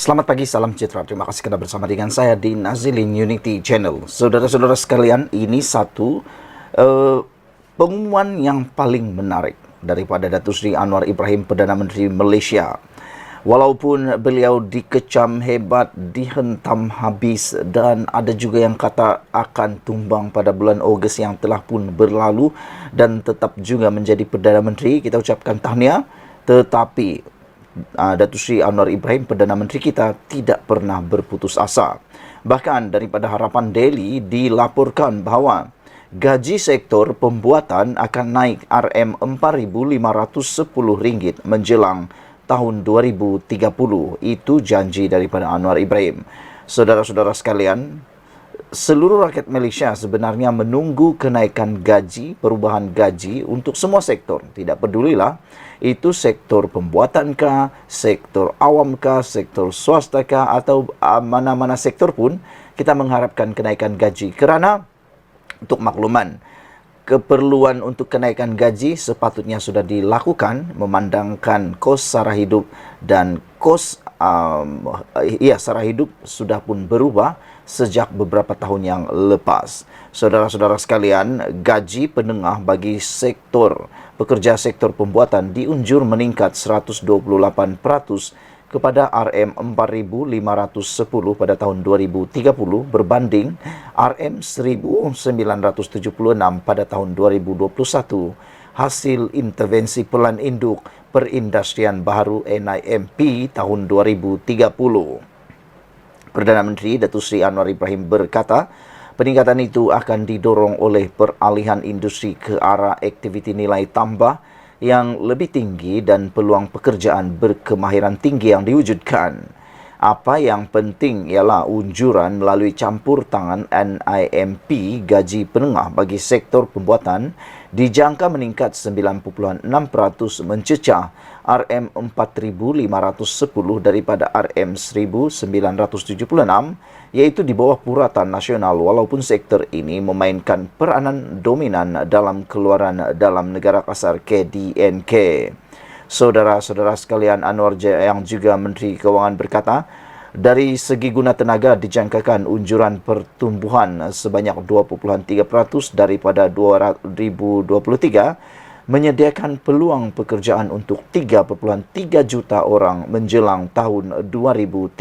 Selamat pagi, salam sejahtera. Terima kasih kerana bersama dengan saya di Nazilin Unity Channel. Saudara-saudara sekalian, ini satu pengumuman yang paling menarik daripada Datuk Seri Anwar Ibrahim, Perdana Menteri Malaysia. Walaupun beliau dikecam hebat, dihentam habis dan ada juga yang kata akan tumbang pada bulan Ogos yang telah pun berlalu dan tetap juga menjadi Perdana Menteri, kita ucapkan tahniah. Tetapi Datuk Seri Anwar Ibrahim, Perdana Menteri kita, tidak pernah berputus asa. Bahkan daripada Harapan Daily dilaporkan bahawa gaji sektor pembuatan akan naik RM4,510 menjelang tahun 2030. Itu janji daripada Anwar Ibrahim. Saudara-saudara sekalian, seluruh rakyat Malaysia sebenarnya menunggu kenaikan gaji, perubahan gaji untuk semua sektor. Tidak pedulilah itu sektor pembuatankah, sektor awamkah, sektor swastakah atau mana-mana sektor pun kita mengharapkan kenaikan gaji. Kerana untuk makluman, keperluan untuk kenaikan gaji sepatutnya sudah dilakukan memandangkan kos sara hidup dan kos sara hidup sudah pun berubah sejak beberapa tahun yang lepas. Saudara-saudara sekalian, gaji penengah bagi sektor pekerja sektor pembuatan diunjur meningkat 128% kepada RM4,510 pada tahun 2030 berbanding RM1,976 pada tahun 2021 hasil intervensi Pelan Induk Perindustrian Baharu NIMP tahun 2030. Perdana Menteri Datuk Seri Anwar Ibrahim berkata, peningkatan itu akan didorong oleh peralihan industri ke arah aktiviti nilai tambah yang lebih tinggi dan peluang pekerjaan berkemahiran tinggi yang diwujudkan. Apa yang penting ialah unjuran melalui campur tangan NIMP gaji penengah bagi sektor pembuatan dijangka meningkat 9.6% mencecah RM4,510 daripada RM1,976, iaitu di bawah puratan nasional, walaupun sektor ini memainkan peranan dominan dalam keluaran dalam negara kasar KDNK. Saudara-saudara sekalian, Anwar yang juga Menteri Kewangan berkata, dari segi guna tenaga dijangkakan unjuran pertumbuhan sebanyak 2.3% daripada 2023 menyediakan peluang pekerjaan untuk 3.3 juta orang menjelang tahun 2030.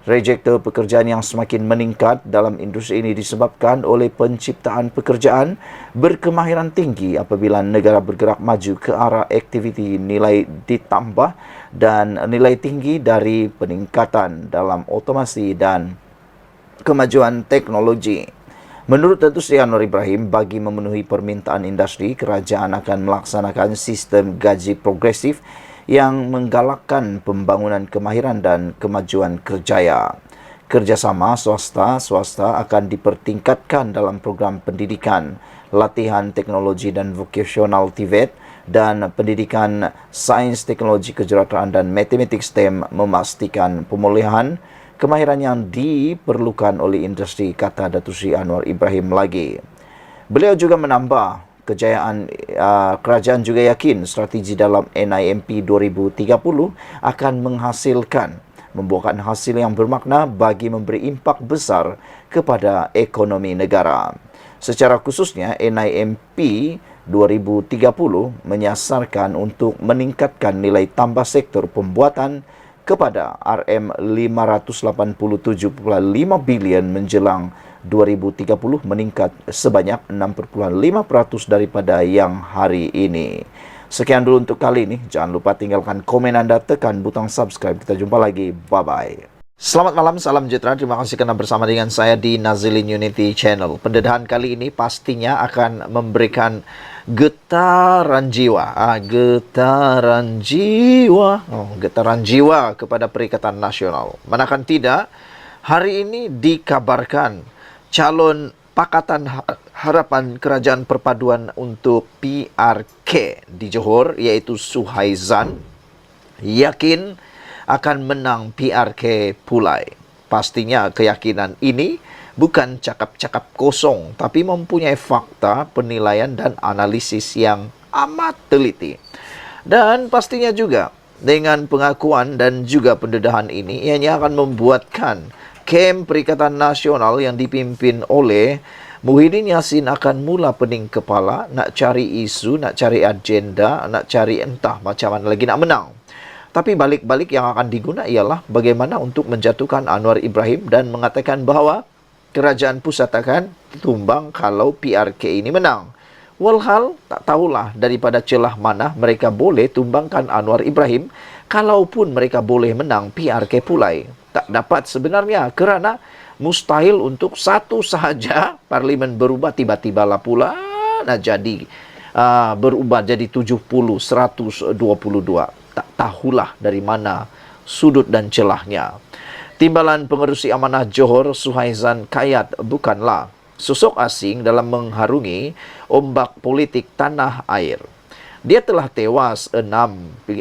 Rejekta pekerjaan yang semakin meningkat dalam industri ini disebabkan oleh penciptaan pekerjaan berkemahiran tinggi apabila negara bergerak maju ke arah aktiviti nilai ditambah dan nilai tinggi dari peningkatan dalam otomasi dan kemajuan teknologi. Menurut Datuk Seri Anwar Ibrahim, bagi memenuhi permintaan industri, kerajaan akan melaksanakan sistem gaji progresif yang menggalakkan pembangunan kemahiran dan kemajuan kerjaya. Kerjasama swasta akan dipertingkatkan dalam program pendidikan, latihan teknologi dan vokasional TVET dan pendidikan sains, teknologi, kejuruteraan dan matematik STEM, memastikan pemulihan kemahiran yang diperlukan oleh industri, kata Datuk Seri Anwar Ibrahim lagi. Beliau juga menambah, kerajaan juga yakin strategi dalam NIMP 2030 akan membuahkan hasil yang bermakna bagi memberi impak besar kepada ekonomi negara. Secara khususnya, NIMP 2030 menyasarkan untuk meningkatkan nilai tambah sektor pembuatan kepada RM587.5 bilion menjelang 2030, meningkat sebanyak 6.5% daripada yang hari ini. Sekian dulu untuk kali ini. Jangan lupa tinggalkan komen anda, tekan butang subscribe. Kita jumpa lagi. Bye-bye. Selamat malam, salam sejahtera. Terima kasih kerana bersama dengan saya di Nazilin Unity Channel. Pendedahan kali ini pastinya akan memberikan getaran jiwa. Getaran jiwa kepada Perikatan Nasional. Manakan tidak, hari ini dikabarkan calon Pakatan Harapan Kerajaan Perpaduan untuk PRK di Johor, iaitu Suhaizan, yakin akan menang PRK Pulai. Pastinya keyakinan ini bukan cakap-cakap kosong, tapi mempunyai fakta, penilaian dan analisis yang amat teliti. Dan pastinya juga Dengan pengakuan dan juga pendedahan ini, ianya akan membuatkan kem Perikatan Nasional yang dipimpin oleh Muhyiddin Yassin akan mula pening kepala, nak cari isu, nak cari agenda, nak cari entah macam mana lagi nak menang. Tapi balik-balik yang akan diguna ialah bagaimana untuk menjatuhkan Anwar Ibrahim dan mengatakan bahawa kerajaan pusat akan tumbang kalau PRK ini menang. Walhal tak tahulah daripada celah mana mereka boleh tumbangkan Anwar Ibrahim kalaupun mereka boleh menang PRK pulai. Tak dapat sebenarnya kerana mustahil untuk satu sahaja parlimen berubah tiba-tiba lah pula nak jadi berubah jadi 70 122. Tak tahulah dari mana sudut dan celahnya. Timbalan Pengerusi Amanah Johor Suhaizan Kayat bukanlah sosok asing dalam mengharungi ombak politik tanah air. Dia telah tewas 6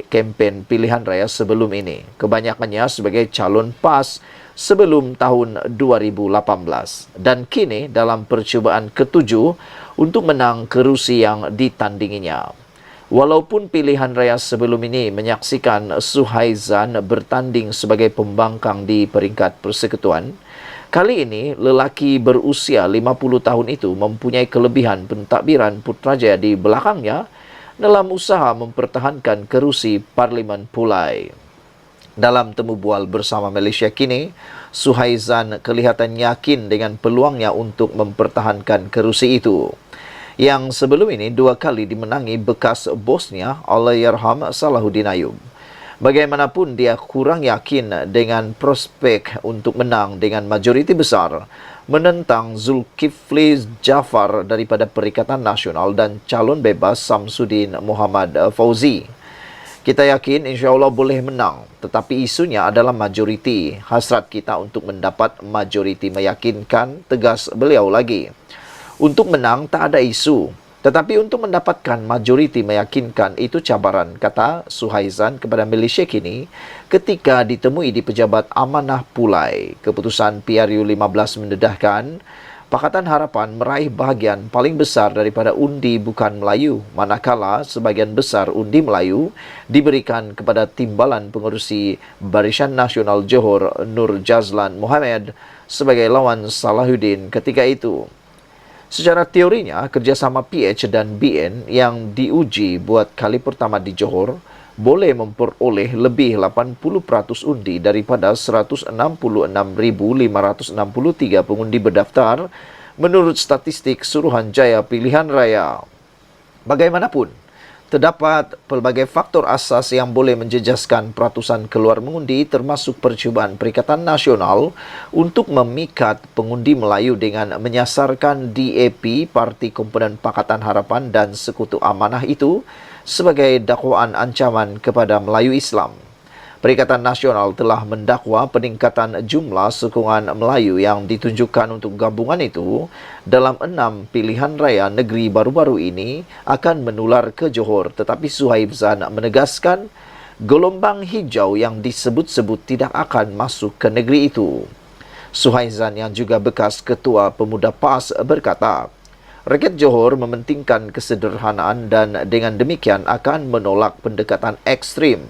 kempen pilihan raya sebelum ini. Kebanyakannya sebagai calon PAS sebelum tahun 2018. Dan kini dalam percubaan ketujuh untuk menang kerusi yang ditandinginya. Walaupun pilihan raya sebelum ini menyaksikan Suhaizan bertanding sebagai pembangkang di peringkat persekutuan, kali ini lelaki berusia 50 tahun itu mempunyai kelebihan pentadbiran Putrajaya di belakangnya dalam usaha mempertahankan kerusi Parlimen Pulai. Dalam temu bual bersama Malaysia kini, Suhaizan kelihatan yakin dengan peluangnya untuk mempertahankan kerusi itu. Yang sebelum ini 2 kali dimenangi bekas bosnya Allahyarham Salahuddin Ayub. Bagaimanapun dia kurang yakin dengan prospek untuk menang dengan majoriti besar menentang Zulkifli Jaafar daripada Perikatan Nasional dan calon bebas Samsudin Muhammad Fauzi. Kita yakin insya-Allah boleh menang, tetapi isunya adalah majoriti. Hasrat kita untuk mendapat majoriti meyakinkan, tegas beliau lagi. Untuk menang tak ada isu, tetapi untuk mendapatkan majoriti meyakinkan itu cabaran, kata Suhaizan kepada Malaysia kini ketika ditemui di Pejabat Amanah Pulai. Keputusan PRU 15 mendedahkan Pakatan Harapan meraih bahagian paling besar daripada undi bukan Melayu, manakala sebahagian besar undi Melayu diberikan kepada Timbalan Pengerusi Barisan Nasional Johor Nur Jazlan Mohamed sebagai lawan Salahuddin ketika itu. Secara teorinya, kerjasama PH dan BN yang diuji buat kali pertama di Johor boleh memperoleh lebih 80% undi daripada 166,563 pengundi berdaftar menurut statistik Suruhanjaya Pilihan Raya. Bagaimanapun, terdapat pelbagai faktor asas yang boleh menjejaskan peratusan keluar mengundi termasuk percubaan Perikatan Nasional untuk memikat pengundi Melayu dengan menyasarkan DAP, Parti Komponen Pakatan Harapan dan Sekutu Amanah itu sebagai dakwaan ancaman kepada Melayu Islam. Perikatan Nasional telah mendakwa peningkatan jumlah sokongan Melayu yang ditunjukkan untuk gabungan itu dalam 6 pilihan raya negeri baru-baru ini akan menular ke Johor. Tetapi Suhaizan menegaskan gelombang hijau yang disebut-sebut tidak akan masuk ke negeri itu. Suhaizan yang juga bekas Ketua Pemuda PAS berkata, rakyat Johor mementingkan kesederhanaan dan dengan demikian akan menolak pendekatan ekstrim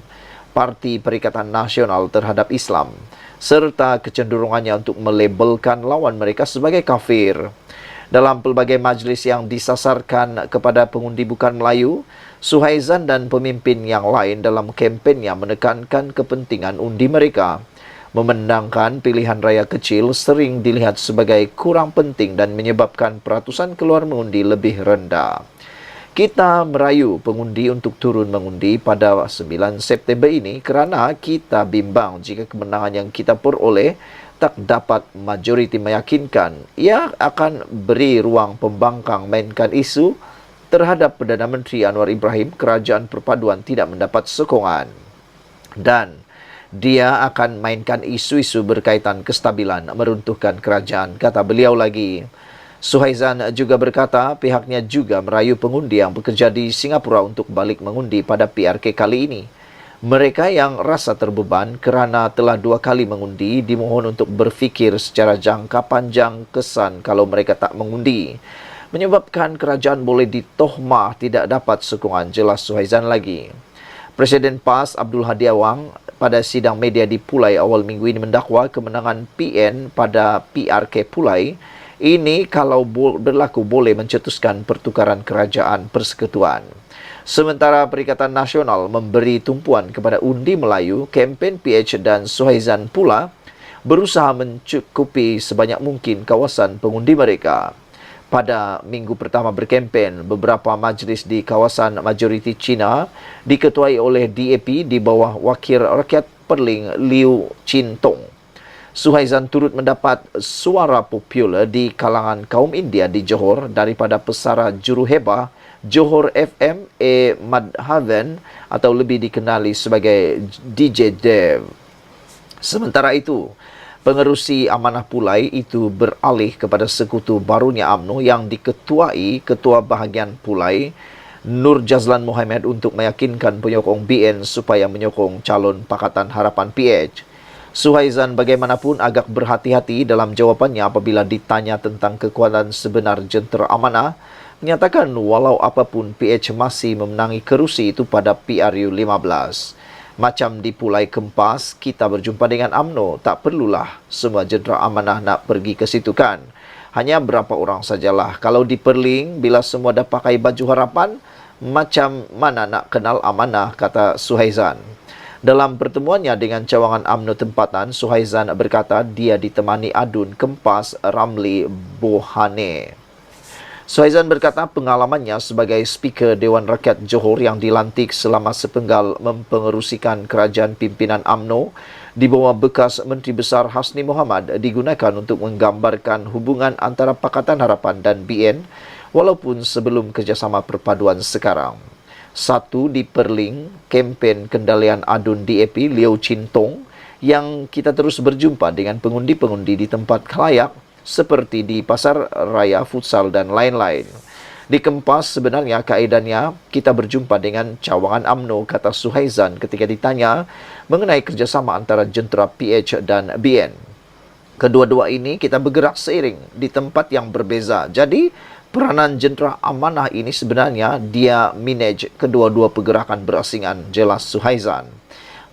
Parti Perikatan Nasional terhadap Islam serta kecenderungannya untuk melabelkan lawan mereka sebagai kafir. Dalam pelbagai majlis yang disasarkan kepada pengundi bukan Melayu, Suhaizan dan pemimpin yang lain dalam kempennya menekankan kepentingan undi mereka. Memenangkan pilihan raya kecil sering dilihat sebagai kurang penting dan menyebabkan peratusan keluar mengundi lebih rendah. Kita merayu pengundi untuk turun mengundi pada 9 September ini kerana kita bimbang jika kemenangan yang kita peroleh tak dapat majoriti meyakinkan. Ia akan beri ruang pembangkang mainkan isu terhadap Perdana Menteri Anwar Ibrahim, kerajaan perpaduan tidak mendapat sokongan. Dan dia akan mainkan isu-isu berkaitan kestabilan meruntuhkan kerajaan, kata beliau lagi. Suhaizan juga berkata pihaknya juga merayu pengundi yang bekerja di Singapura untuk balik mengundi pada PRK kali ini. Mereka yang rasa terbeban kerana telah 2 kali mengundi dimohon untuk berfikir secara jangka panjang kesan kalau mereka tak mengundi. Menyebabkan kerajaan boleh ditohmah tidak dapat sokongan, jelas Suhaizan lagi. Presiden PAS Abdul Hadi Awang pada sidang media di Pulai awal minggu ini mendakwa kemenangan PN pada PRK Pulai ini kalau berlaku boleh mencetuskan pertukaran kerajaan persekutuan. Sementara Perikatan Nasional memberi tumpuan kepada undi Melayu, kempen PH dan Suhaizan pula berusaha mencukupi sebanyak mungkin kawasan pengundi mereka. Pada minggu pertama berkempen, beberapa majlis di kawasan majoriti Cina diketuai oleh DAP di bawah Wakil Rakyat Perling Liu Chintong. Suhaizan turut mendapat suara popular di kalangan kaum India di Johor daripada pesara Juruhebah Johor FM Madhavan atau lebih dikenali sebagai DJ Dev. Sementara itu, pengerusi Amanah Pulai itu beralih kepada sekutu barunya UMNO yang diketuai Ketua Bahagian Pulai Nur Jazlan Mohammed untuk meyakinkan penyokong BN supaya menyokong calon Pakatan Harapan PH. Suhaizan bagaimanapun agak berhati-hati dalam jawapannya apabila ditanya tentang kekuatan sebenar jentera Amanah, menyatakan walau apapun PH masih memenangi kerusi itu pada PRU 15. Macam di Pulai Kempas, kita berjumpa dengan UMNO, tak perlulah semua jentera Amanah nak pergi ke situ kan. Hanya berapa orang sajalah. Kalau di Perling, bila semua dah pakai baju harapan, macam mana nak kenal Amanah, kata Suhaizan. Dalam pertemuannya dengan cawangan UMNO tempatan, Suhaizan berkata dia ditemani Adun Kempas Ramli Bohane. Suhaizan berkata pengalamannya sebagai Speaker Dewan Rakyat Johor yang dilantik selama sepenggal mempengerusikan kerajaan pimpinan UMNO di bawah bekas Menteri Besar Hasni Mohamad digunakan untuk menggambarkan hubungan antara Pakatan Harapan dan BN walaupun sebelum kerjasama perpaduan sekarang. Satu di Perling, kempen kendalian Adun DAP Liu Chintong yang kita terus berjumpa dengan pengundi-pengundi di tempat khalayak seperti di Pasar Raya, Futsal dan lain-lain. Di Kempas sebenarnya kaedahnya kita berjumpa dengan cawangan UMNO, kata Suhaizan ketika ditanya mengenai kerjasama antara jentera PH dan BN. Kedua-dua ini kita bergerak seiring di tempat yang berbeza. Jadi peranan jentera Amanah ini sebenarnya dia manage kedua-dua pergerakan berasingan, jelas Suhaizan.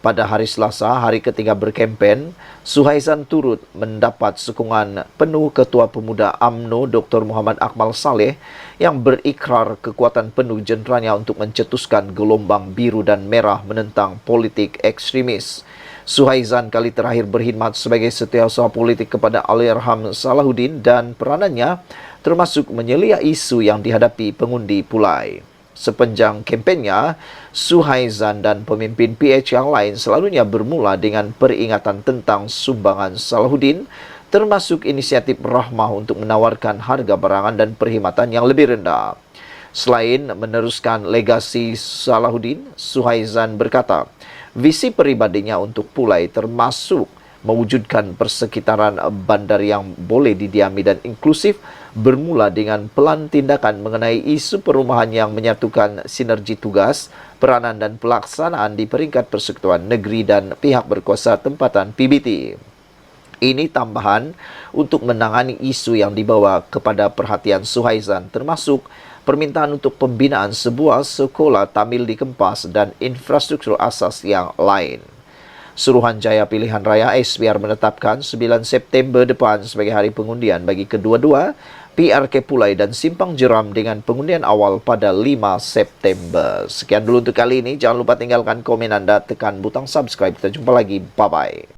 Pada hari Selasa, hari ketiga berkempen, Suhaizan turut mendapat sokongan penuh Ketua Pemuda UMNO Dr. Muhammad Akmal Saleh yang berikrar kekuatan penuh jenteranya untuk mencetuskan gelombang biru dan merah menentang politik ekstremis. Suhaizan kali terakhir berkhidmat sebagai setiausaha politik kepada Allahyarham Salahuddin dan peranannya termasuk menyelia isu yang dihadapi pengundi Pulai. Sepanjang kempennya, Suhaizan dan pemimpin PH yang lain selalunya bermula dengan peringatan tentang sumbangan Salahuddin, termasuk inisiatif Rahmah untuk menawarkan harga barangan dan perkhidmatan yang lebih rendah. Selain meneruskan legasi Salahuddin, Suhaizan berkata, visi peribadinya untuk Pulai termasuk mewujudkan persekitaran bandar yang boleh didiami dan inklusif, bermula dengan pelan tindakan mengenai isu perumahan yang menyatukan sinergi tugas, peranan dan pelaksanaan di peringkat persekutuan negeri dan pihak berkuasa tempatan PBT. Ini tambahan untuk menangani isu yang dibawa kepada perhatian Suhaizan, termasuk permintaan untuk pembinaan sebuah sekolah Tamil di Kempas dan infrastruktur asas yang lain. Suruhanjaya Pilihan Raya SPR menetapkan 9 September depan sebagai hari pengundian bagi kedua-dua PRK Pulai dan Simpang Jeram dengan pengundian awal pada 5 September. Sekian dulu untuk kali ini. Jangan lupa tinggalkan komen anda, tekan butang subscribe. Kita jumpa lagi. Bye-bye.